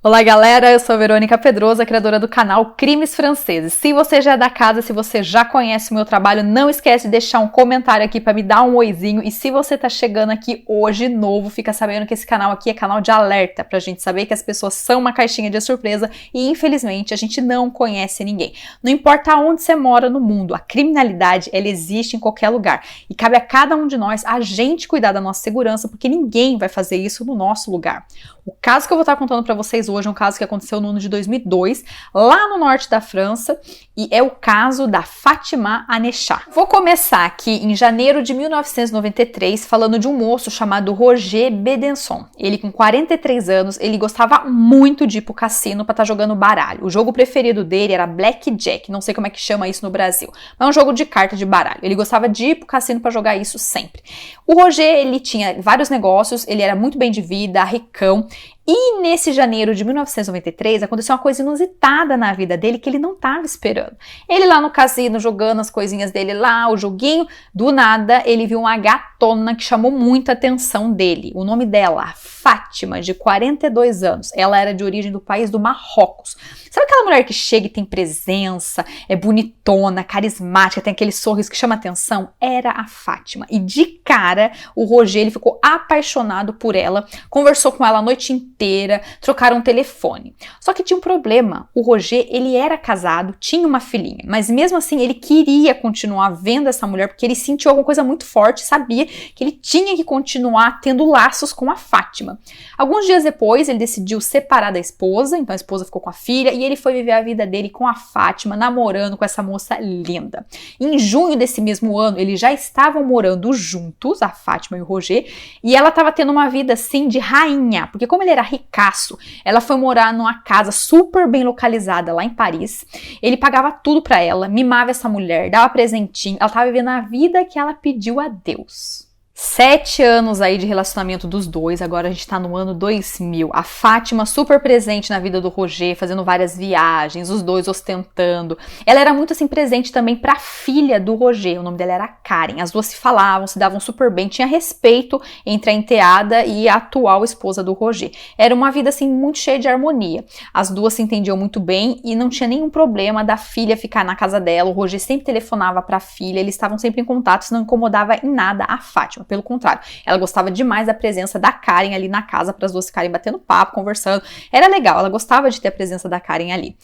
Olá galera, eu sou a Verônica Pedrosa, criadora do canal Crimes Franceses. Se você já é da casa, se você já conhece o meu trabalho, não esquece de deixar um comentário aqui para me dar um oizinho. E se você tá chegando aqui hoje novo, fica sabendo que esse canal aqui é canal de alerta, pra gente saber que as pessoas são uma caixinha de surpresa e infelizmente a gente não conhece ninguém. Não importa onde você mora no mundo, a criminalidade ela existe em qualquer lugar e cabe a cada um de nós a gente cuidar da nossa segurança, porque ninguém vai fazer isso no nosso lugar. O caso que eu vou estar contando para vocês hoje é um caso que aconteceu no ano de 2002, lá no norte da França, e é o caso da Fatima Anechat. Vou começar aqui em janeiro de 1993, falando de um moço chamado Roger Bedenson. Ele com 43 anos, ele gostava muito de ir pro cassino para estar jogando baralho. O jogo preferido dele era Blackjack, não sei como é que chama isso no Brasil, mas é um jogo de carta de baralho. Ele gostava de ir pro cassino para jogar isso sempre. O Roger, ele tinha vários negócios, ele era muito bem de vida, ricão. E nesse janeiro de 1993 aconteceu uma coisa inusitada na vida dele que ele não estava esperando. Ele lá no cassino jogando as coisinhas dele lá, o joguinho, do nada ele viu uma gatona que chamou muita atenção dele. O nome dela, Fátima, de 42 anos. Ela era de origem do país do Marrocos. Sabe aquela mulher que chega e tem presença, é bonitona, carismática, tem aquele sorriso que chama atenção? Era a Fátima. E de cara, o Roger ele ficou apaixonado por ela, conversou com ela a noite inteira, trocaram telefone. Só que tinha um problema. O Roger, ele era casado, tinha uma filhinha, mas mesmo assim ele queria continuar vendo essa mulher porque ele sentiu alguma coisa muito forte, sabia que ele tinha que continuar tendo laços com a Fátima. Alguns dias depois, ele decidiu separar da esposa, então a esposa ficou com a filha e ele foi viver a vida dele com a Fátima, namorando com essa moça linda. Em junho desse mesmo ano, eles já estavam morando juntos, a Fátima e o Roger, e ela estava tendo uma vida assim de rainha, porque como ele era ricaço, ela foi morar numa casa super bem localizada lá em Paris. Ele pagava tudo pra ela, mimava essa mulher, dava presentinho, ela estava vivendo a vida que ela pediu a Deus. 7 anos aí de relacionamento dos dois, agora a gente tá no ano 2000. A Fátima super presente na vida do Roger, fazendo várias viagens, os dois ostentando. Ela era muito assim presente também pra filha do Roger, o nome dela era Karen. As duas se falavam, se davam super bem, tinha respeito entre a enteada e a atual esposa do Roger. Era uma vida assim muito cheia de harmonia. As duas se entendiam muito bem e não tinha nenhum problema da filha ficar na casa dela. O Roger sempre telefonava pra filha, eles estavam sempre em contato, isso não incomodava em nada a Fátima. Pelo contrário, ela gostava demais da presença da Karen ali na casa para as duas ficarem batendo papo, conversando. Era legal, ela gostava de ter a presença da Karen ali.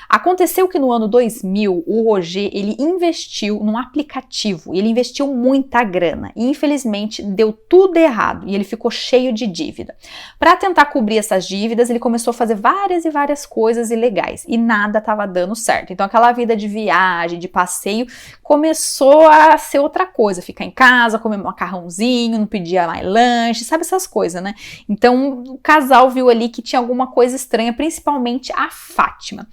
Aconteceu que no ano 2000, o Roger, ele investiu num aplicativo, ele investiu muita grana e infelizmente deu tudo errado e ele ficou cheio de dívida. Para tentar cobrir essas dívidas, ele começou a fazer várias e várias coisas ilegais e nada estava dando certo. Então aquela vida de viagem, de passeio, começou a ser outra coisa, ficar em casa, comer um macarrãozinho, não pedia mais lanche, sabe essas coisas, né? Então o casal viu ali que tinha alguma coisa estranha, principalmente a Fátima.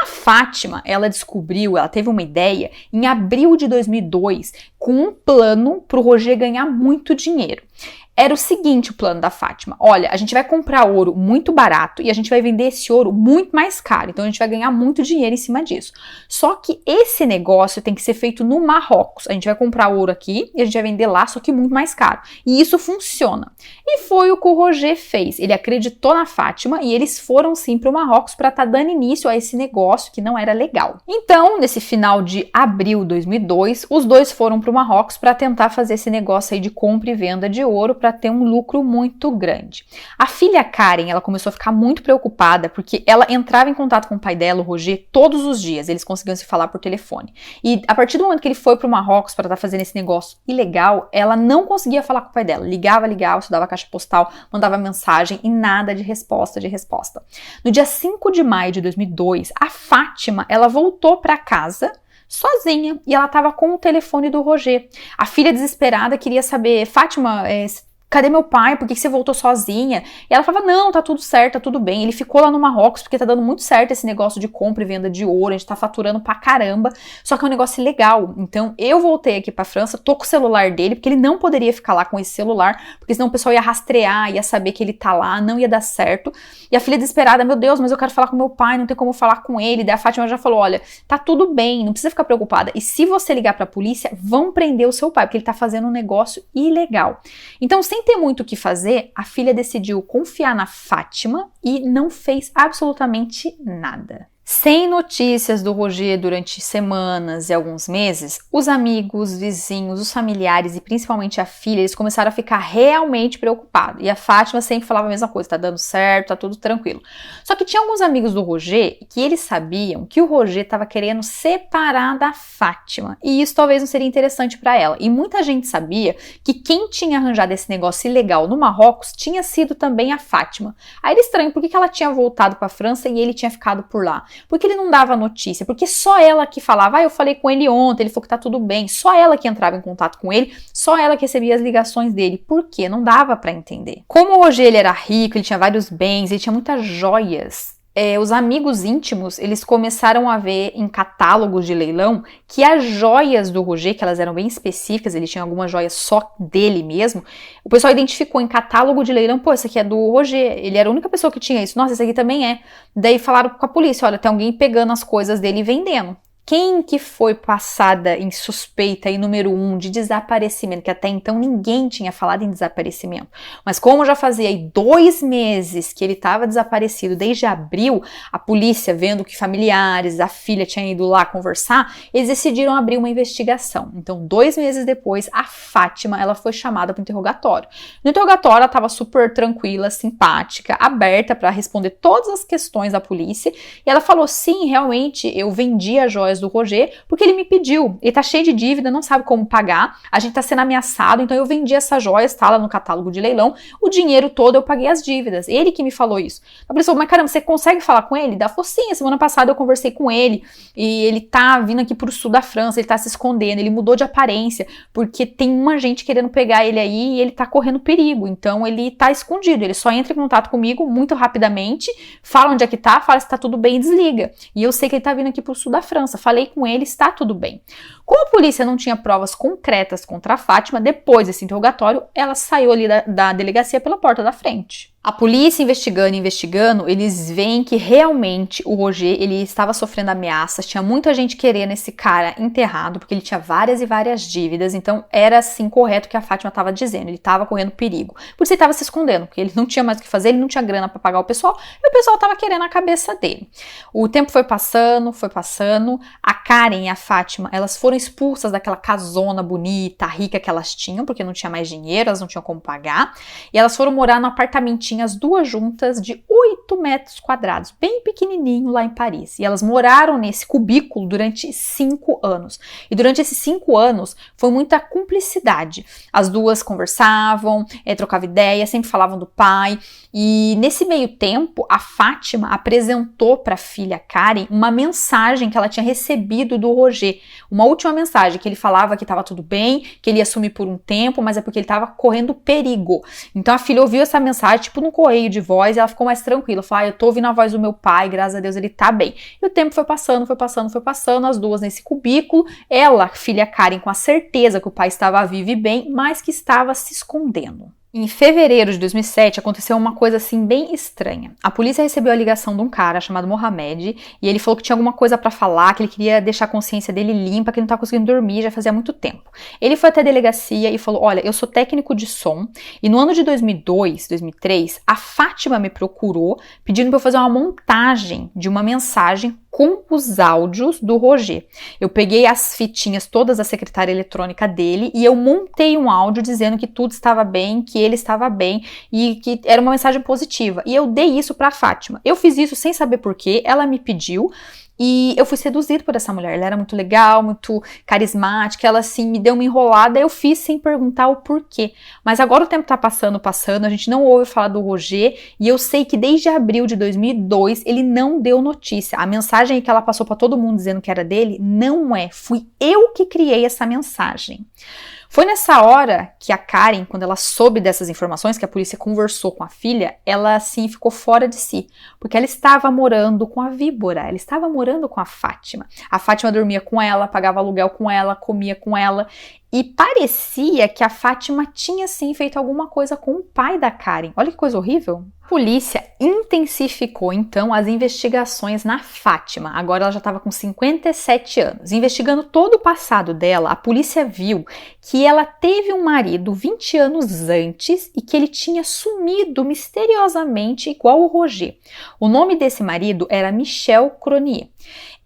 A Fátima, ela descobriu, ela teve uma ideia em abril de 2002 com um plano para o Roger ganhar muito dinheiro. Era o seguinte o plano da Fátima: olha, a gente vai comprar ouro muito barato e a gente vai vender esse ouro muito mais caro, então a gente vai ganhar muito dinheiro em cima disso. Só que esse negócio tem que ser feito no Marrocos. A gente vai comprar ouro aqui e a gente vai vender lá, só que muito mais caro. E isso funciona. E foi o que o Roger fez. Ele acreditou na Fátima e eles foram sim para o Marrocos para estar dando início a esse negócio que não era legal. Então, nesse final de abril de 2002, os dois foram para o Marrocos para tentar fazer esse negócio aí de compra e venda de ouro para ter um lucro muito grande. A filha Karen, ela começou a ficar muito preocupada porque ela entrava em contato com o pai dela, o Roger, todos os dias. Eles conseguiam se falar por telefone. E a partir do momento que ele foi para o Marrocos para estar fazendo esse negócio ilegal, ela não conseguia falar com o pai dela. Ligava, estudava caixa postal, mandava mensagem e nada de resposta. No dia 5 de maio de 2002, a Fátima, ela voltou para casa sozinha e ela estava com o telefone do Roger. A filha desesperada queria saber: Fátima, cadê meu pai? Por que você voltou sozinha? E ela falava: não, tá tudo certo, tá tudo bem. Ele ficou lá no Marrocos porque tá dando muito certo esse negócio de compra e venda de ouro, a gente tá faturando pra caramba, só que é um negócio ilegal. Então eu voltei aqui pra França, tô com o celular dele, porque ele não poderia ficar lá com esse celular, porque senão o pessoal ia rastrear, ia saber que ele tá lá, não ia dar certo. E a filha desesperada: meu Deus, mas eu quero falar com meu pai, não tem como falar com ele. Daí a Fátima já falou: olha, tá tudo bem, não precisa ficar preocupada. E se você ligar pra polícia, vão prender o seu pai, porque ele tá fazendo um negócio ilegal. Então, sem sem ter muito o que fazer, a filha decidiu confiar na Fátima e não fez absolutamente nada. Sem notícias do Roger durante semanas e alguns meses, os amigos, vizinhos, os familiares e principalmente a filha, eles começaram a ficar realmente preocupados. E a Fátima sempre falava a mesma coisa, tá dando certo, tá tudo tranquilo. Só que tinha alguns amigos do Roger que eles sabiam que o Roger estava querendo separar da Fátima. E isso talvez não seria interessante para ela. E muita gente sabia que quem tinha arranjado esse negócio ilegal no Marrocos tinha sido também a Fátima. Aí era estranho, por que ela tinha voltado para a França e ele tinha ficado por lá? Porque ele não dava notícia, porque só ela que falava, eu falei com ele ontem, ele falou que tá tudo bem, só ela que entrava em contato com ele, só ela que recebia as ligações dele, por quê? Não dava pra entender. Como o Roger ele era rico, ele tinha vários bens, ele tinha muitas joias, os amigos íntimos, eles começaram a ver em catálogos de leilão que as joias do Roger, que elas eram bem específicas, ele tinha algumas joias só dele mesmo, o pessoal identificou em catálogo de leilão, pô, esse aqui é do Roger, ele era a única pessoa que tinha isso, nossa, esse aqui também é. Daí falaram com a polícia, olha, tem alguém pegando as coisas dele e vendendo. Quem que foi passada em suspeita aí número 1 de desaparecimento, que até então ninguém tinha falado em desaparecimento, mas como já fazia aí 2 meses que ele estava desaparecido, desde abril, a polícia, vendo que familiares, a filha tinham ido lá conversar, eles decidiram abrir uma investigação. Então, 2 meses depois, a Fátima, ela foi chamada para o interrogatório. No interrogatório, ela estava super tranquila, simpática, aberta para responder todas as questões da polícia, e ela falou, sim, realmente, eu vendi as joias do Roger, porque ele me pediu, ele tá cheio de dívida, não sabe como pagar, a gente tá sendo ameaçado, então eu vendi essas joias, tá lá no catálogo de leilão, o dinheiro todo eu paguei as dívidas, ele que me falou isso. A pessoa, mas caramba, você consegue falar com ele? Ela falou, sim, a semana passada eu conversei com ele, e ele tá vindo aqui pro sul da França, ele tá se escondendo, ele mudou de aparência, porque tem uma gente querendo pegar ele aí, e ele tá correndo perigo, então ele tá escondido, ele só entra em contato comigo muito rapidamente, fala onde é que tá, fala se tá tudo bem e desliga, e eu sei que ele tá vindo aqui pro sul da França, falei com ele, está tudo bem. Como a polícia não tinha provas concretas contra a Fátima, depois desse interrogatório, ela saiu ali da delegacia pela porta da frente. A polícia investigando, eles veem que realmente o Roger, ele estava sofrendo ameaças, tinha muita gente querendo esse cara enterrado, porque ele tinha várias e várias dívidas, então era assim correto o que a Fátima estava dizendo, ele estava correndo perigo. Por isso ele estava se escondendo, porque ele não tinha mais o que fazer, ele não tinha grana para pagar o pessoal, e o pessoal estava querendo a cabeça dele. O tempo foi passando, a Karen e a Fátima, elas foram expulsas daquela casona bonita, rica que elas tinham, porque não tinha mais dinheiro, elas não tinham como pagar, e elas foram morar no apartamentinho as duas juntas de 8 metros quadrados, bem pequenininho lá em Paris. E elas moraram nesse cubículo durante 5 anos. E durante esses 5 anos foi muita cumplicidade. As duas conversavam, trocavam ideia, sempre falavam do pai. E nesse meio tempo, a Fátima apresentou para a filha Karen uma mensagem que ela tinha recebido do Roger. Uma última mensagem que ele falava que estava tudo bem, que ele ia sumir por um tempo, mas é porque ele estava correndo perigo. Então a filha ouviu essa mensagem, tipo num correio de voz, e ela ficou mais tranquila. Falou, eu tô ouvindo a voz do meu pai, graças a Deus ele tá bem. E o tempo foi passando, as duas nesse cubículo. Ela, filha Karen, com a certeza que o pai estava vivo e bem, mas que estava se escondendo. Em fevereiro de 2007, aconteceu uma coisa assim bem estranha. A polícia recebeu a ligação de um cara chamado Mohamed e ele falou que tinha alguma coisa pra falar, que ele queria deixar a consciência dele limpa, que ele não tava conseguindo dormir já fazia muito tempo. Ele foi até a delegacia e falou, olha, eu sou técnico de som e no ano de 2002, 2003, a Fátima me procurou pedindo pra eu fazer uma montagem de uma mensagem com os áudios do Roger. Eu peguei as fitinhas todas da secretária eletrônica dele e eu montei um áudio dizendo que tudo estava bem, que ele estava bem e que era uma mensagem positiva. E eu dei isso para a Fátima. Eu fiz isso sem saber porquê, ela me pediu. E eu fui seduzido por essa mulher, ela era muito legal, muito carismática, ela assim me deu uma enrolada, eu fiz sem perguntar o porquê. Mas agora o tempo tá passando, a gente não ouve falar do Roger e eu sei que desde abril de 2002 ele não deu notícia. A mensagem que ela passou pra todo mundo dizendo que era dele, não é, fui eu que criei essa mensagem. Foi nessa hora que a Karen, quando ela soube dessas informações, que a polícia conversou com a filha, ela assim ficou fora de si, porque ela estava morando com a víbora, ela estava morando com a Fátima. A Fátima dormia com ela, pagava aluguel com ela, comia com ela, E parecia que a Fátima tinha sim feito alguma coisa com o pai da Karen. Olha que coisa horrível. A polícia intensificou então as investigações na Fátima. Agora ela já estava com 57 anos. Investigando todo o passado dela, a polícia viu que ela teve um marido 20 anos antes e que ele tinha sumido misteriosamente igual o Roger. O nome desse marido era Michel Cronier.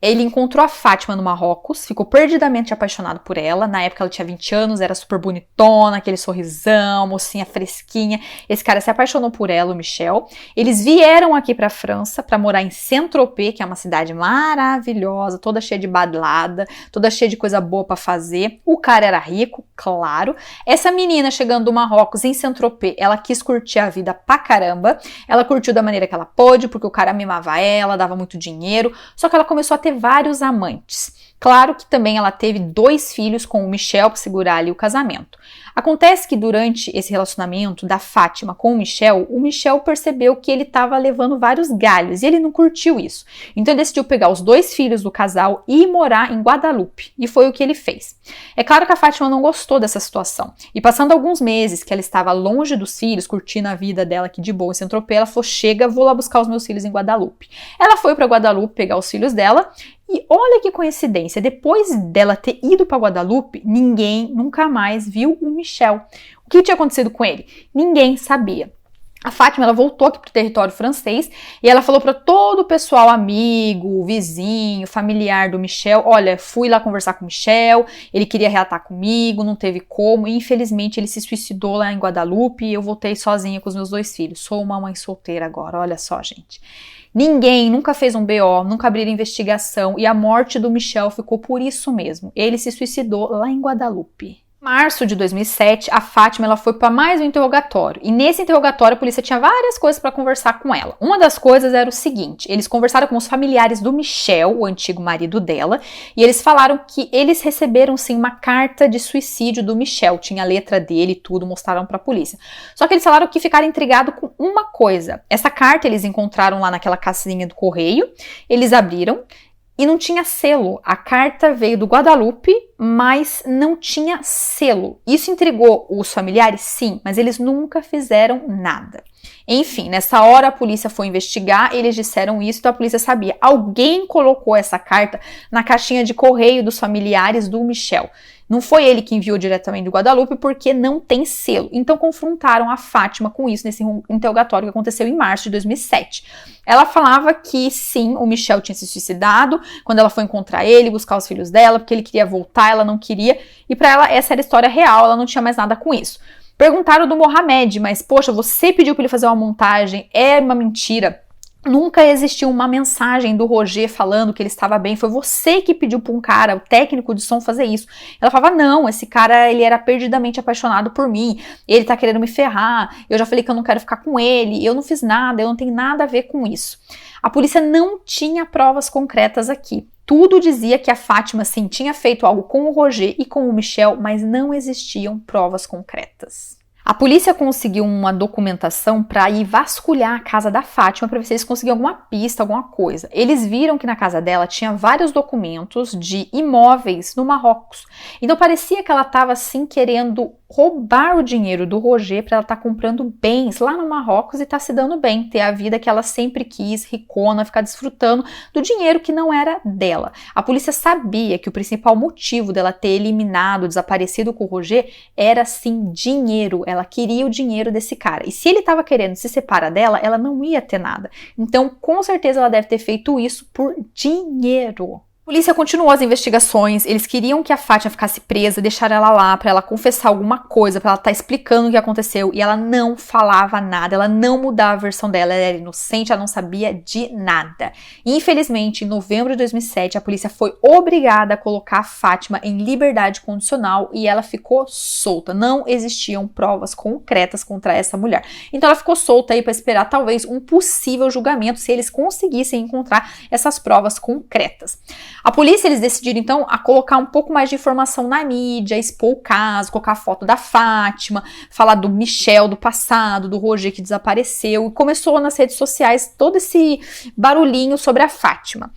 Ele encontrou a Fátima no Marrocos, ficou perdidamente apaixonado por ela. Na época ela tinha 20 anos, era super bonitona, aquele sorrisão, mocinha fresquinha. Esse cara se apaixonou por ela, o Michel. Eles vieram aqui pra França para morar em Saint-Tropez, que é uma cidade maravilhosa, toda cheia de badalada, toda cheia de coisa boa para fazer. O cara era rico, claro. Essa menina chegando do Marrocos em Saint-Tropez, ela quis curtir a vida pra caramba. Ela curtiu da maneira que ela pôde, porque o cara mimava ela, dava muito dinheiro. Só que ela começou a ter vários amantes. Claro que também ela teve 2 filhos com o Michel para segurar ali o casamento. Acontece que durante esse relacionamento da Fátima com o Michel percebeu que ele estava levando vários galhos e ele não curtiu isso. Então ele decidiu pegar os 2 filhos do casal e ir morar em Guadalupe. E foi o que ele fez. É claro que a Fátima não gostou dessa situação. E passando alguns meses que ela estava longe dos filhos, curtindo a vida dela aqui de boa em Saint-Tropez, ela falou, chega, vou lá buscar os meus filhos em Guadalupe. Ela foi para Guadalupe pegar os filhos dela. E olha que coincidência, depois dela ter ido para Guadalupe, ninguém nunca mais viu o Michel. O que tinha acontecido com ele? Ninguém sabia. A Fátima, ela voltou aqui para o território francês e ela falou para todo o pessoal, amigo, vizinho, familiar do Michel, olha, fui lá conversar com o Michel, ele queria reatar comigo, não teve como, e infelizmente ele se suicidou lá em Guadalupe e eu voltei sozinha com os meus 2 filhos. Sou uma mãe solteira agora, olha só, gente. Ninguém nunca fez um BO, nunca abriram investigação e a morte do Michel ficou por isso mesmo. Ele se suicidou lá em Guadalupe. Em março de 2007, a Fátima ela foi para mais um interrogatório. E nesse interrogatório a polícia tinha várias coisas para conversar com ela. Uma das coisas era o seguinte, eles conversaram com os familiares do Michel, o antigo marido dela, e eles falaram que eles receberam sim uma carta de suicídio do Michel. Tinha a letra dele e tudo, mostraram para a polícia. Só que eles falaram que ficaram intrigados com uma coisa. Essa carta eles encontraram lá naquela caixinha do correio, eles abriram, e não tinha selo. A carta veio do Guadalupe, mas não tinha selo. Isso intrigou os familiares? Sim, mas eles nunca fizeram nada. Enfim, nessa hora a polícia foi investigar, eles disseram isso, então a polícia sabia. Alguém colocou essa carta na caixinha de correio dos familiares do Michel. Não foi ele que enviou diretamente do Guadalupe, porque não tem selo. Então confrontaram a Fátima com isso nesse interrogatório que aconteceu em março de 2007. Ela falava que sim, o Michel tinha se suicidado quando ela foi encontrar ele, buscar os filhos dela, porque ele queria voltar, ela não queria. E para ela essa era a história real, ela não tinha mais nada com isso. Perguntaram do Mohamed, mas poxa, você pediu para ele fazer uma montagem, é uma mentira. Nunca existiu uma mensagem do Roger falando que ele estava bem, foi você que pediu para um cara, o técnico de som, fazer isso. Ela falava, não, esse cara, ele era perdidamente apaixonado por mim, ele tá querendo me ferrar, eu já falei que eu não quero ficar com ele, eu não fiz nada, eu não tenho nada a ver com isso. A polícia não tinha provas concretas aqui. Tudo dizia que a Fátima, sim, tinha feito algo com o Roger e com o Michel, mas não existiam provas concretas. A polícia conseguiu uma documentação para ir vasculhar a casa da Fátima para ver se eles conseguiam alguma pista, alguma coisa. Eles viram que na casa dela tinha vários documentos de imóveis no Marrocos. Então parecia que ela estava assim querendo roubar o dinheiro do Roger para ela estar comprando bens lá no Marrocos e estar se dando bem, ter a vida que ela sempre quis, ricona, ficar desfrutando do dinheiro que não era dela. A polícia sabia que o principal motivo dela ter eliminado, desaparecido com o Roger era sim dinheiro. Ela queria o dinheiro desse cara. E se ele estava querendo se separar dela, ela não ia ter nada. Então, com certeza, ela deve ter feito isso por dinheiro. A polícia continuou as investigações, eles queriam que a Fátima ficasse presa, deixar ela lá para ela confessar alguma coisa, para ela estar explicando o que aconteceu, e ela não falava nada, ela não mudava a versão dela, ela era inocente, ela não sabia de nada. Infelizmente, em novembro de 2007, a polícia foi obrigada a colocar a Fátima em liberdade condicional e ela ficou solta. Não existiam provas concretas contra essa mulher. Então ela ficou solta aí para esperar talvez um possível julgamento se eles conseguissem encontrar essas provas concretas. A polícia, eles decidiram, então, a colocar um pouco mais de informação na mídia, expor o caso, colocar a foto da Fátima, falar do Michel do passado, do Roger que desapareceu, e começou nas redes sociais todo esse barulhinho sobre a Fátima.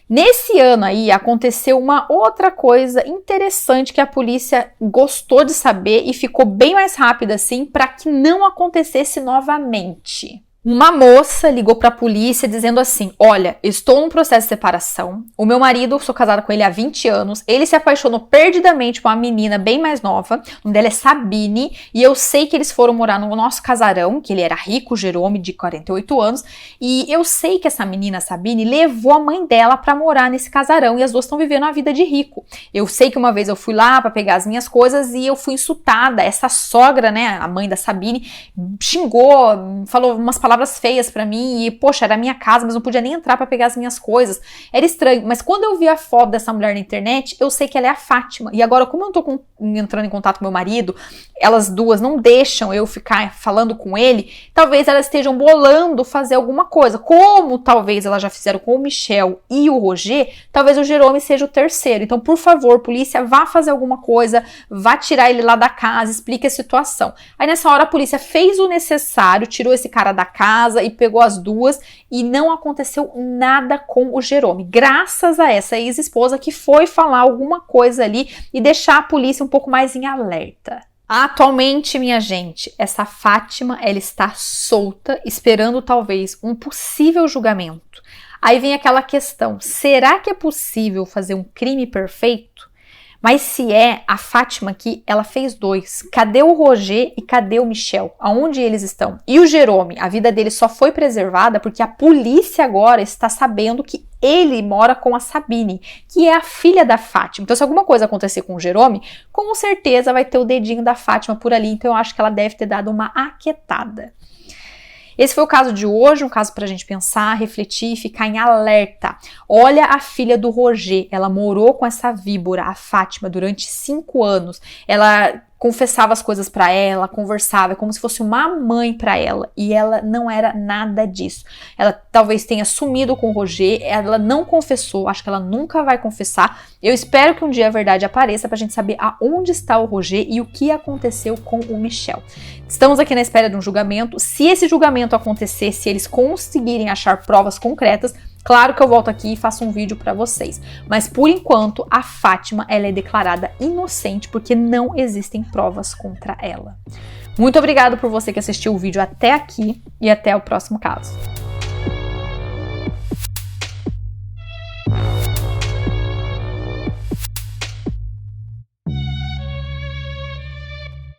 Nesse ano aí, aconteceu uma outra coisa interessante que a polícia gostou de saber e ficou bem mais rápida assim para que não acontecesse novamente. Uma moça ligou para a polícia dizendo assim: olha, estou num processo de separação, o meu marido, sou casada com ele há 20 anos, ele se apaixonou perdidamente por uma menina bem mais nova, o nome dela é Sabine, e eu sei que eles foram morar no nosso casarão, que ele era rico, Jerome, de 48 anos, e eu sei que essa menina, Sabine, levou a mãe dela para morar nesse casarão, e as duas estão vivendo a vida de rico. Eu sei que uma vez eu fui lá para pegar as minhas coisas e eu fui insultada, essa sogra, né, a mãe da Sabine, xingou, falou umas palavras feias pra mim e, poxa, era a minha casa, mas não podia nem entrar pra pegar as minhas coisas. Era estranho, mas quando eu vi a foto dessa mulher na internet, eu sei que ela é a Fátima. E agora, como eu tô entrando em contato com meu marido, elas duas não deixam eu ficar falando com ele, talvez elas estejam bolando fazer alguma coisa. Como talvez elas já fizeram com o Michel e o Roger, talvez o Jerome seja o terceiro. Então, por favor, polícia, vá fazer alguma coisa, vá tirar ele lá da casa, explique a situação. Aí, nessa hora, a polícia fez o necessário, tirou esse cara da casa e pegou as duas e não aconteceu nada com o Jerome, graças a essa ex-esposa que foi falar alguma coisa ali e deixar a polícia um pouco mais em alerta. Atualmente, minha gente, essa Fátima, ela está solta, esperando talvez um possível julgamento. Aí vem aquela questão, será que é possível fazer um crime perfeito? Mas se é, a Fátima aqui, ela fez 2. Cadê o Roger e cadê o Michel? Aonde eles estão? E o Jerome, a vida dele só foi preservada porque a polícia agora está sabendo que ele mora com a Sabine, que é a filha da Fátima. Então, se alguma coisa acontecer com o Jerome, com certeza vai ter o dedinho da Fátima por ali. Então, eu acho que ela deve ter dado uma aquietada. Esse foi o caso de hoje, um caso pra gente pensar, refletir e ficar em alerta. Olha a filha do Roger, ela morou com essa víbora, a Fátima, durante 5 anos. Ela confessava as coisas pra ela, conversava, como se fosse uma mãe pra ela, e ela não era nada disso. Ela talvez tenha sumido com o Roger, ela não confessou, acho que ela nunca vai confessar. Eu espero que um dia a verdade apareça pra gente saber aonde está o Roger e o que aconteceu com o Michel. Estamos aqui na espera de um julgamento. Se esse julgamento acontecer, se eles conseguirem achar provas concretas, claro que eu volto aqui e faço um vídeo para vocês. Mas por enquanto, a Fátima, ela é declarada inocente porque não existem provas contra ela. Muito obrigada por você que assistiu o vídeo até aqui e até o próximo caso.